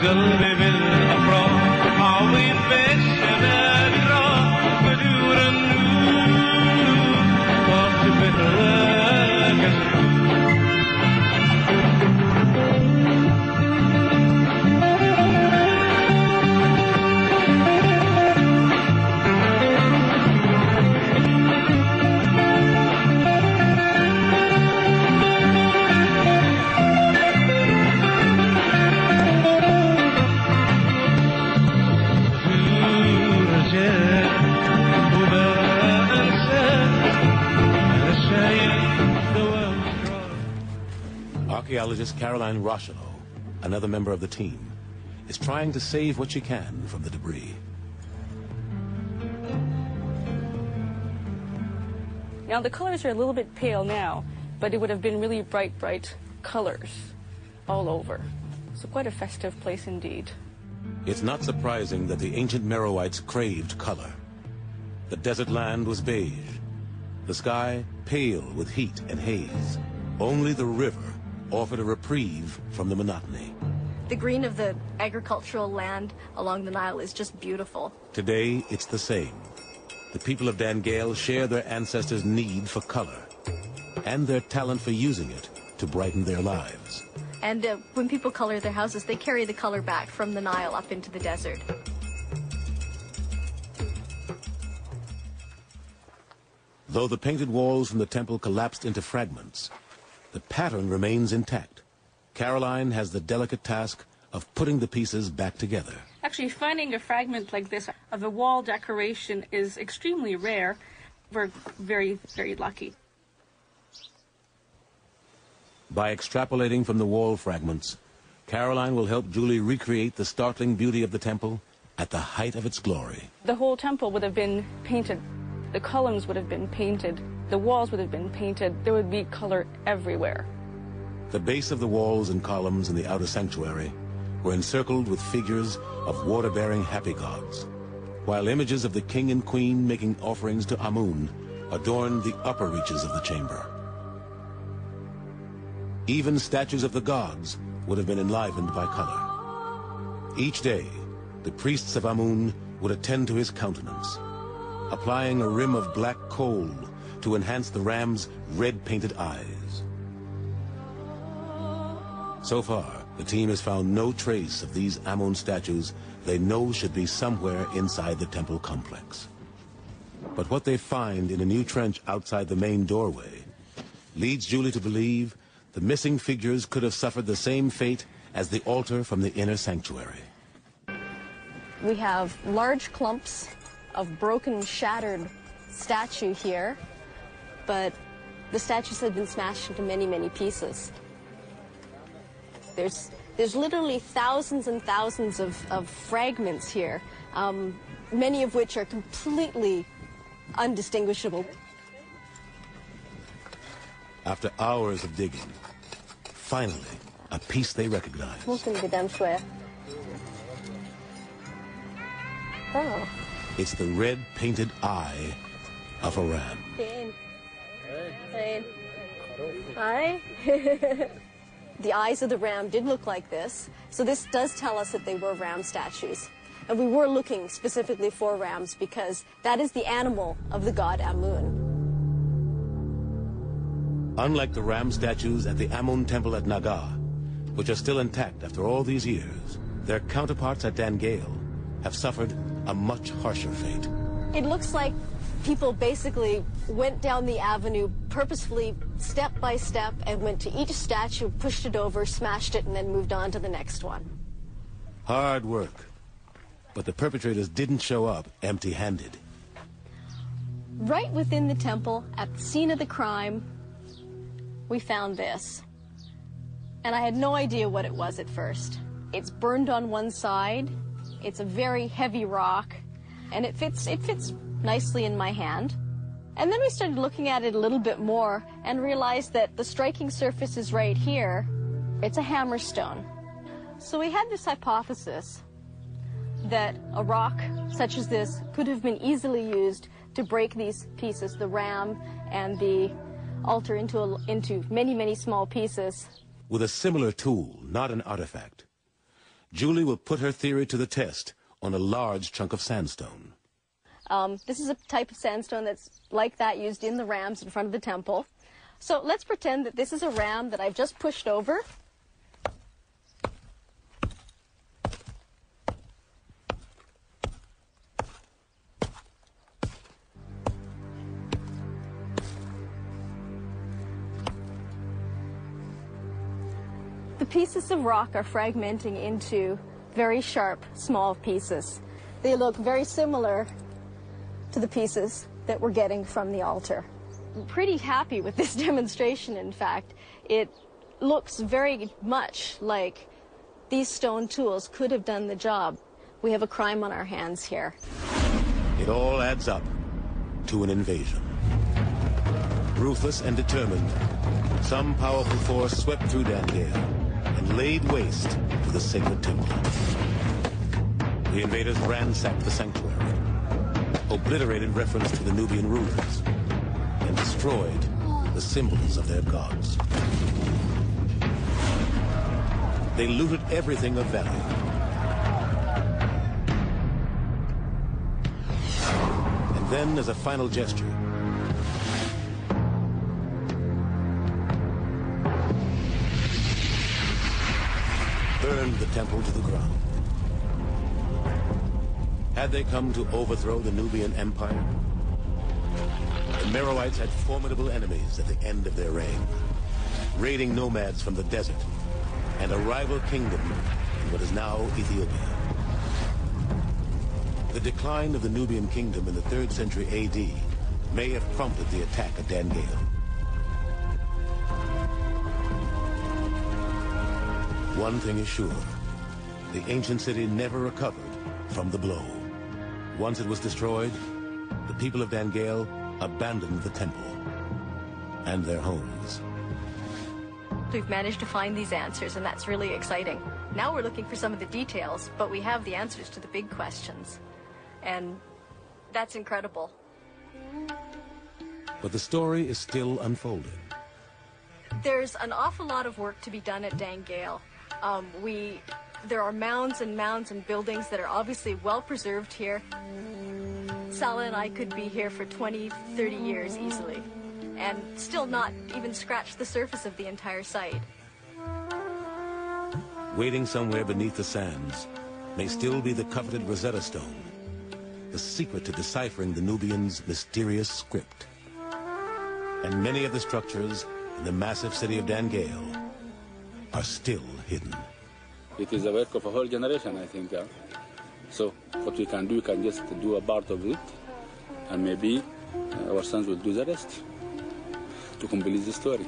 قلبي بالأفراح عظيم بالشباب راح بدور النور واقف بهواك Archaeologist Caroline Rochelow, another member of the team, is trying to save what she can from the debris. Now the colors are a little bit pale now, but it would have been really bright, bright colors all over. So quite a festive place indeed. It's not surprising that the ancient Meroites craved color. The desert land was beige, the sky pale with heat and haze. Only the river offered a reprieve from the monotony. The green of the agricultural land along the Nile is just beautiful. Today, it's the same. The people of Dangeil share their ancestors' need for color and their talent for using it to brighten their lives. And when people color their houses, they carry the color back from the Nile up into the desert. Though the painted walls from the temple collapsed into fragments, the pattern remains intact. Caroline has the delicate task of putting the pieces back together. Actually, finding a fragment like this of a wall decoration is extremely rare. We're very, very lucky. By extrapolating from the wall fragments, Caroline will help Julie recreate the startling beauty of the temple at the height of its glory. The whole temple would have been painted. The columns would have been painted. The walls would have been painted. There would be color everywhere. The base of the walls and columns in the outer sanctuary were encircled with figures of water-bearing happy gods, while images of the king and queen making offerings to Amun adorned the upper reaches of the chamber. Even statues of the gods would have been enlivened by color. Each day, the priests of Amun would attend to his countenance, applying a rim of black coal to enhance the ram's red-painted eyes. So far, the team has found no trace of these Amun statues they know should be somewhere inside the temple complex. But what they find in a new trench outside the main doorway leads Julie to believe the missing figures could have suffered the same fate as the altar from the inner sanctuary. We have large clumps of broken, shattered statue here, but the statues have been smashed into many, many pieces. There's literally thousands and thousands of fragments here, many of which are completely undistinguishable. After hours of digging, finally, a piece they recognize. Oh. It's the red-painted eye of a ram. Hi. The eyes of the ram did look like this, so this does tell us that they were ram statues. And we were looking specifically for rams because that is the animal of the god Amun. Unlike the ram statues at the Amun temple at Naga, which are still intact after all these years, their counterparts at Dangeil have suffered a much harsher fate. It looks like people basically went down the avenue purposefully, step by step, and went to each statue, pushed it over, smashed it, and then moved on to the next one. Hard work. But the perpetrators didn't show up empty-handed. Right within the temple, at the scene of the crime, we found this. And I had no idea what it was at first. It's burned on one side. It's a very heavy rock, and it fits nicely in my hand. And then we started looking at it a little bit more and realized that the striking surface is right here. It's a hammerstone. So we had this hypothesis that a rock such as this could have been easily used to break these pieces, the ram and the altar, into many, many small pieces. With a similar tool, not an artifact, Julie will put her theory to the test on a large chunk of sandstone. This is a type of sandstone that's like that used in the rams in front of the temple. So let's pretend that this is a ram that I've just pushed over. The pieces of rock are fragmenting into very sharp, small pieces. They look very similar to the pieces that we're getting from the altar. I'm pretty happy with this demonstration, in fact. It looks very much like these stone tools could have done the job. We have a crime on our hands here. It all adds up to an invasion. Ruthless and determined, some powerful force swept through Dangeil and laid waste to the sacred temple. The invaders ransacked the sanctuary, obliterated reference to the Nubian rulers, and destroyed the symbols of their gods. They looted everything of value. And then, as a final gesture, burned the temple to the ground. Had they come to overthrow the Nubian Empire? The Meroites had formidable enemies at the end of their reign, raiding nomads from the desert, and a rival kingdom in what is now Ethiopia. The decline of the Nubian kingdom in the 3rd century AD may have prompted the attack at Dangeil. One thing is sure, the ancient city never recovered from the blow. Once it was destroyed, the people of Dangeil abandoned the temple and their homes. We've managed to find these answers, and that's really exciting. Now we're looking for some of the details, but we have the answers to the big questions. And that's incredible. But the story is still unfolding. There's an awful lot of work to be done at Dangeil. There are mounds and mounds and buildings that are obviously well preserved here. Salah and I could be here for 20, 30 years easily, and still not even scratch the surface of the entire site. Waiting somewhere beneath the sands may still be the coveted Rosetta Stone, the secret to deciphering the Nubians' mysterious script. And many of the structures in the massive city of Dangeil are still hidden. It is the work of a whole generation, I think. So what we can do, we can just do a part of it, and maybe our sons will do the rest to complete the story.